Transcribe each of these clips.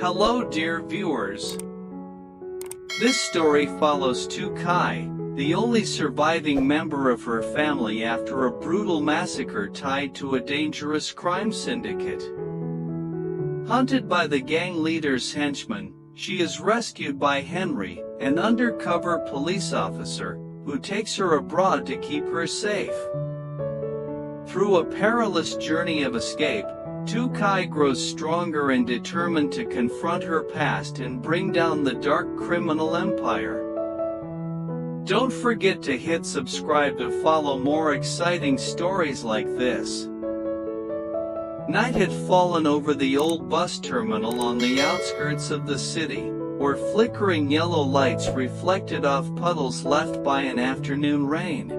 Hello dear viewers. This story follows Lytuky, the only surviving member of her family after a brutal massacre tied to a dangerous crime syndicate. Hunted by the gang leader's henchmen, she is rescued by Henry, an undercover police officer, who takes her abroad to keep her safe. Through a perilous journey of escape, Lytuky grows stronger and determined to confront her past and bring down the dark criminal empire. Don't forget to hit subscribe to follow more exciting stories like this. Night had fallen over the old bus terminal on the outskirts of the city, where flickering yellow lights reflected off puddles left by an afternoon rain.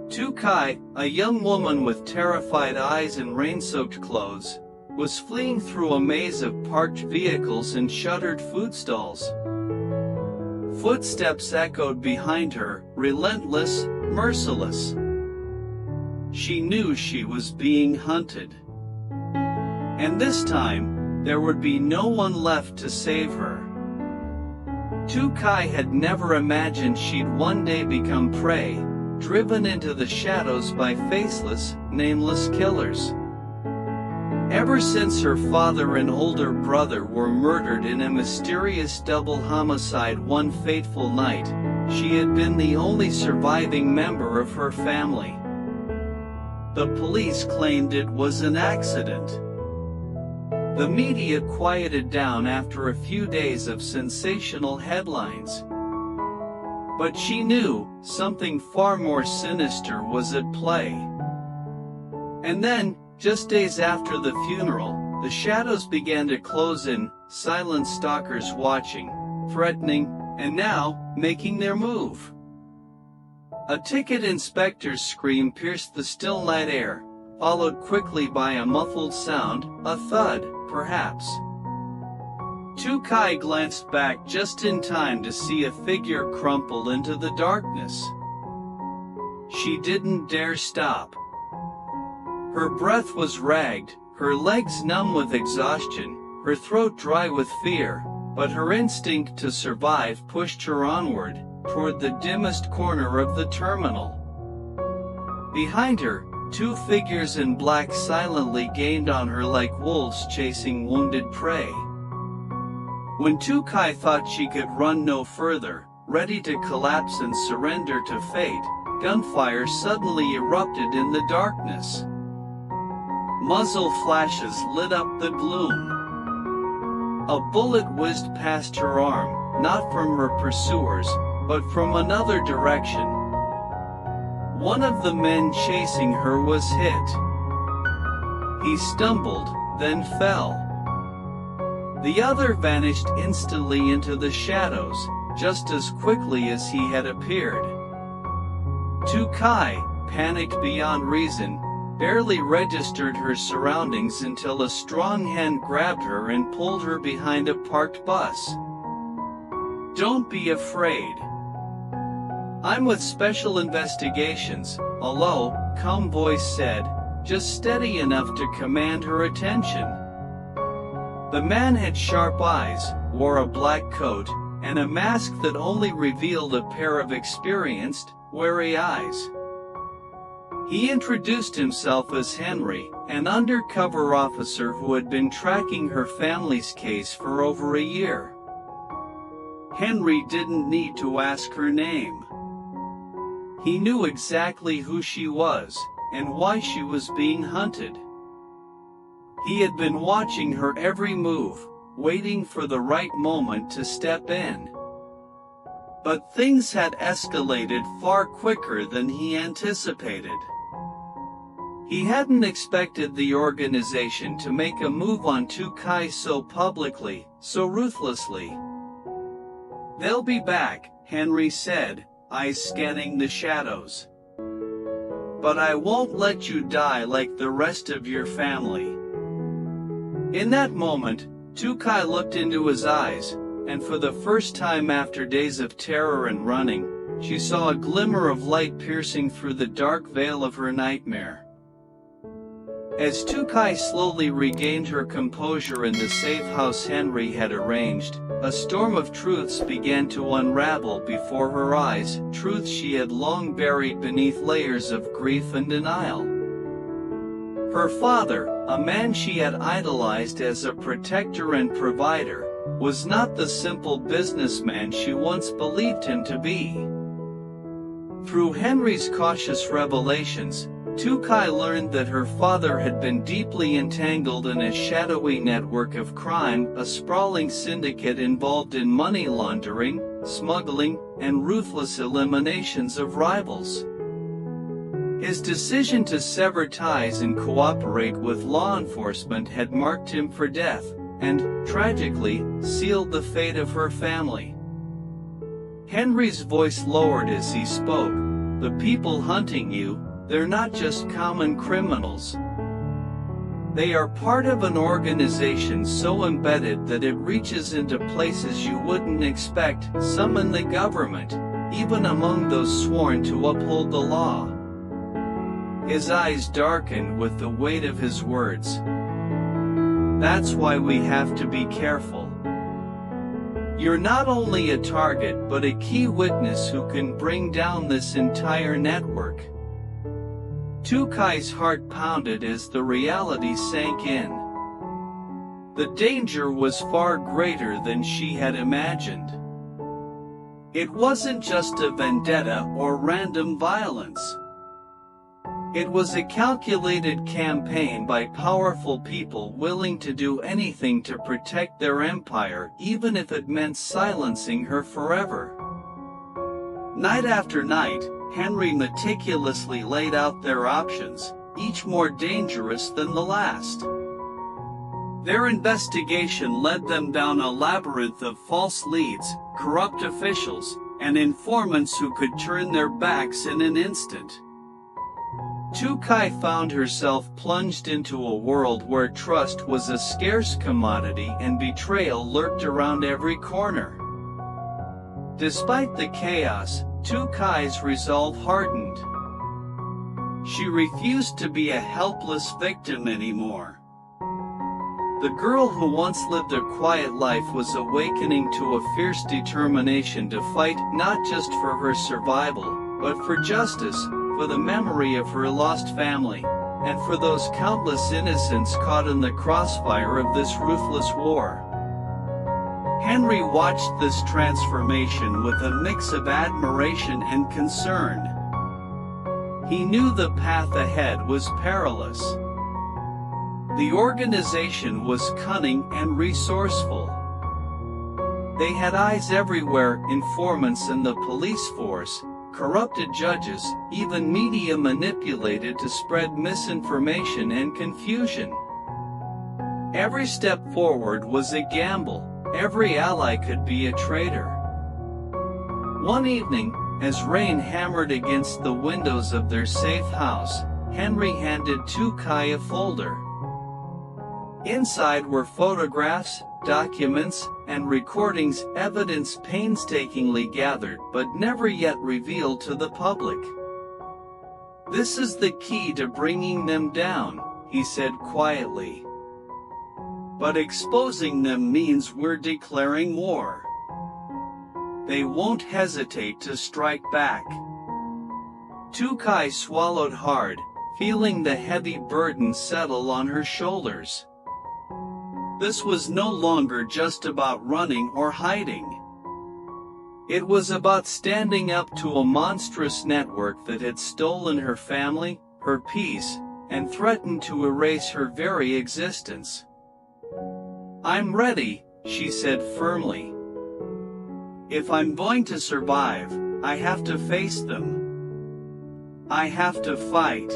Lytuky, a young woman with terrified eyes and rain-soaked clothes, was fleeing through a maze of parked vehicles and shuttered food stalls. Footsteps echoed behind her, relentless, merciless. She knew she was being hunted. And this time, there would be no one left to save her. Lytuky had never imagined she'd one day become prey, driven into the shadows by faceless, nameless killers. Ever since her father and older brother were murdered in a mysterious double homicide one fateful night, she had been the only surviving member of her family. The police claimed it was an accident. The media quieted down after a few days of sensational headlines. But she knew something far more sinister was at play. And then, just days after the funeral, the shadows began to close in, silent stalkers watching, threatening, and now, making their move. A ticket inspector's scream pierced the still night air, followed quickly by a muffled sound, a thud, perhaps. Lytuky glanced back just in time to see a figure crumple into the darkness. She didn't dare stop. Her breath was ragged, her legs numb with exhaustion, her throat dry with fear, but her instinct to survive pushed her onward, toward the dimmest corner of the terminal. Behind her, two figures in black silently gained on her like wolves chasing wounded prey. When Lytuky thought she could run no further, ready to collapse and surrender to fate, gunfire suddenly erupted in the darkness. Muzzle flashes lit up the gloom. A bullet whizzed past her arm, not from her pursuers, but from another direction. One of the men chasing her was hit. He stumbled, then fell. The other vanished instantly into the shadows, just as quickly as he had appeared. Lytuky, panicked beyond reason, barely registered her surroundings until a strong hand grabbed her and pulled her behind a parked bus. "Don't be afraid. I'm with Special Investigations," a low, calm voice said, just steady enough to command her attention. The man had sharp eyes, wore a black coat, and a mask that only revealed a pair of experienced, wary eyes. He introduced himself as Henry, an undercover officer who had been tracking her family's case for over a year. Henry didn't need to ask her name. He knew exactly who she was, and why she was being hunted. He had been watching her every move, waiting for the right moment to step in. But things had escalated far quicker than he anticipated. He hadn't expected the organization to make a move on Lytuky so publicly, so ruthlessly. "They'll be back," Henry said, eyes scanning the shadows. "But I won't let you die like the rest of your family." In that moment, Lytuky looked into his eyes, and for the first time after days of terror and running, she saw a glimmer of light piercing through the dark veil of her nightmare. As Lytuky slowly regained her composure in the safe house Henry had arranged, a storm of truths began to unravel before her eyes, truths she had long buried beneath layers of grief and denial. Her father, a man she had idolized as a protector and provider, was not the simple businessman she once believed him to be. Through Henry's cautious revelations, Lytuky learned that her father had been deeply entangled in a shadowy network of crime, a sprawling syndicate involved in money laundering, smuggling, and ruthless eliminations of rivals. His decision to sever ties and cooperate with law enforcement had marked him for death, and, tragically, sealed the fate of her family. Henry's voice lowered as he spoke. "The people hunting you, they're not just common criminals. They are part of an organization so embedded that it reaches into places you wouldn't expect, some in the government, even among those sworn to uphold the law." His eyes darkened with the weight of his words. "That's why we have to be careful. You're not only a target but a key witness who can bring down this entire network." Lytuky's heart pounded as the reality sank in. The danger was far greater than she had imagined. It wasn't just a vendetta or random violence. It was a calculated campaign by powerful people willing to do anything to protect their empire, even if it meant silencing her forever. Night after night, Henry meticulously laid out their options, each more dangerous than the last. Their investigation led them down a labyrinth of false leads, corrupt officials, and informants who could turn their backs in an instant. Lytuky found herself plunged into a world where trust was a scarce commodity and betrayal lurked around every corner. Despite the chaos, Lytuky's resolve hardened. She refused to be a helpless victim anymore. The girl who once lived a quiet life was awakening to a fierce determination to fight not just for her survival, but for justice, for the memory of her lost family, and for those countless innocents caught in the crossfire of this ruthless war. Henry watched this transformation with a mix of admiration and concern. He knew the path ahead was perilous. The organization was cunning and resourceful. They had eyes everywhere, informants in the police force, corrupted judges, even media manipulated to spread misinformation and confusion. Every step forward was a gamble. Every ally could be a traitor. One evening, as rain hammered against the windows of their safe house, Henry handed Lytuky a folder. Inside were photographs, documents, and recordings, evidence painstakingly gathered but never yet revealed to the public. "This is the key to bringing them down," he said quietly. "But exposing them means we're declaring war. They won't hesitate to strike back." Lytuky swallowed hard, feeling the heavy burden settle on her shoulders. This was no longer just about running or hiding. It was about standing up to a monstrous network that had stolen her family, her peace, and threatened to erase her very existence. "I'm ready," she said firmly. "If I'm going to survive, I have to face them. I have to fight."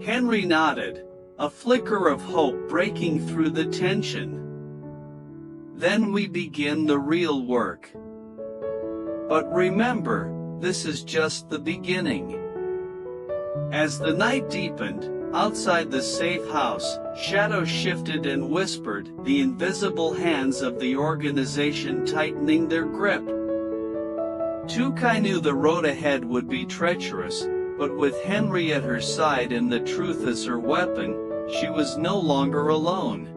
Henry nodded, a flicker of hope breaking through the tension. "Then we begin the real work. But remember, this is just the beginning." As the night deepened, outside the safe house, shadows shifted and whispered, the invisible hands of the organization tightening their grip. Lytuky knew the road ahead would be treacherous, But with Henry at her side and the truth as her weapon, she was no longer alone.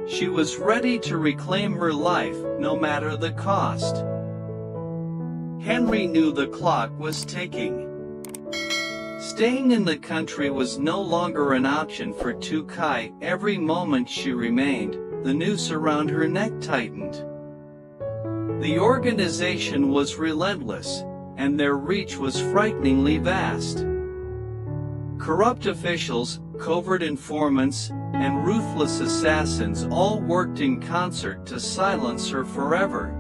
She was ready to reclaim her life, no matter the cost. Henry knew the clock was ticking. Staying in the country was no longer an option for Lytuky. Every moment she remained, the noose around her neck tightened. The organization was relentless, and their reach was frighteningly vast. Corrupt officials, covert informants, and ruthless assassins all worked in concert to silence her forever.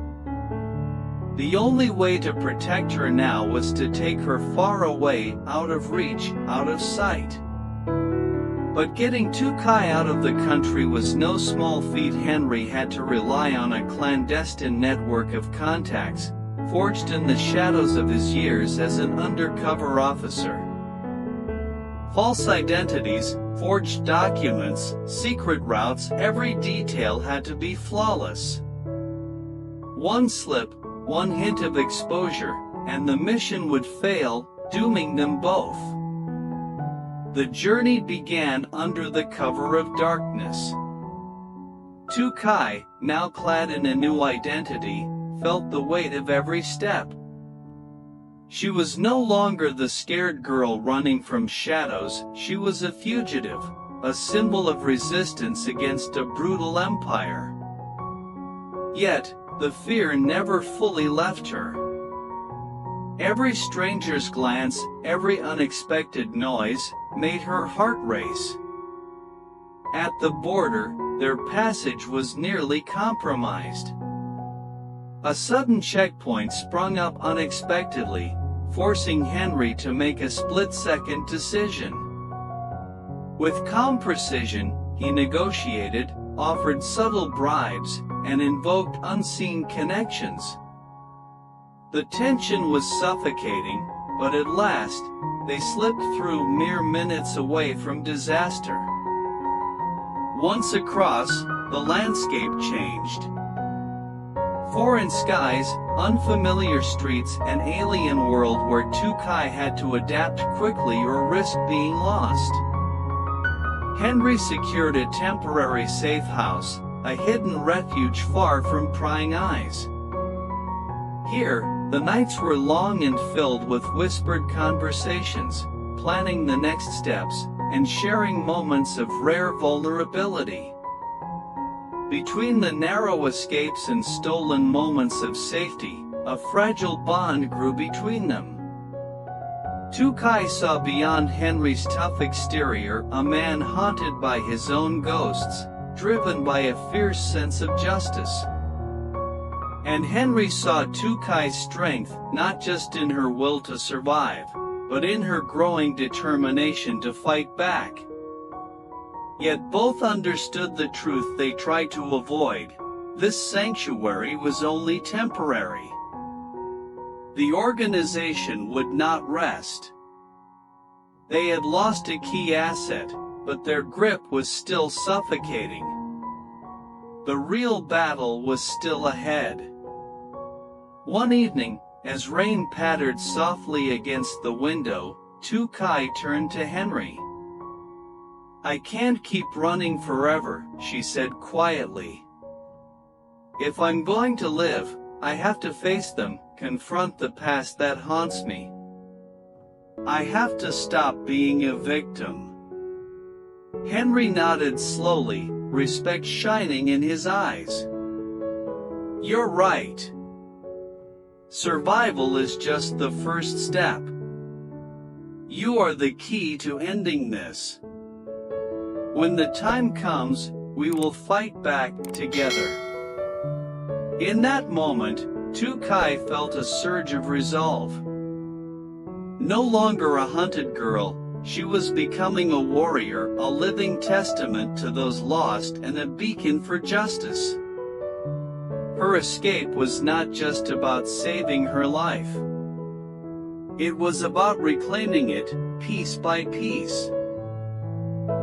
The only way to protect her now was to take her far away, out of reach, out of sight. But getting Lytuky out of the country was no small feat. Henry had to rely on a clandestine network of contacts, forged in the shadows of his years as an undercover officer. False identities, forged documents, secret routes, every detail had to be flawless. One slip, one hint of exposure, and the mission would fail, dooming them both. The journey began under the cover of darkness. Lytuky, now clad in a new identity, felt the weight of every step. She was no longer the scared girl running from shadows. She was a fugitive, a symbol of resistance against a brutal empire. Yet, the fear never fully left her. Every stranger's glance, every unexpected noise, made her heart race. At the border, their passage was nearly compromised. A sudden checkpoint sprung up unexpectedly, forcing Henry to make a split-second decision. With calm precision, he negotiated, offered subtle bribes, and invoked unseen connections. The tension was suffocating, but at last, they slipped through, mere minutes away from disaster. Once across, the landscape changed. Foreign skies, unfamiliar streets, an alien world where Lytuky had to adapt quickly or risk being lost. Henry secured a temporary safe house, a hidden refuge far from prying eyes. Here, the nights were long and filled with whispered conversations, planning the next steps, and sharing moments of rare vulnerability. Between the narrow escapes and stolen moments of safety, a fragile bond grew between them. Lytuky saw beyond Henry's tough exterior, a man haunted by his own ghosts, driven by a fierce sense of justice. And Henry saw Lytuky's strength, not just in her will to survive, but in her growing determination to fight back. Yet both understood the truth they tried to avoid: this sanctuary was only temporary. The organization would not rest. They had lost a key asset, but their grip was still suffocating. The real battle was still ahead. One evening, as rain pattered softly against the window, Lytuky turned to Henry. "I can't keep running forever," she said quietly. "If I'm going to live, I have to face them, confront the past that haunts me. I have to stop being a victim." Henry nodded slowly, respect shining in his eyes. "You're right. Survival is just the first step. You are the key to ending this. When the time comes, we will fight back together." In that moment, Lytuky felt a surge of resolve. No longer a hunted girl, she was becoming a warrior, a living testament to those lost and a beacon for justice. Her escape was not just about saving her life. It was about reclaiming it, piece by piece.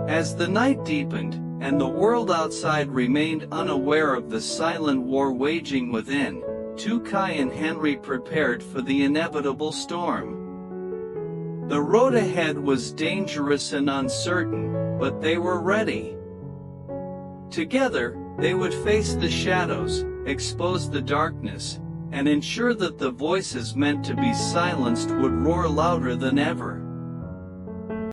As the night deepened, and the world outside remained unaware of the silent war waging within, Lytuky and Henry prepared for the inevitable storm. The road ahead was dangerous and uncertain, but they were ready. Together, they would face the shadows, expose the darkness, and ensure that the voices meant to be silenced would roar louder than ever.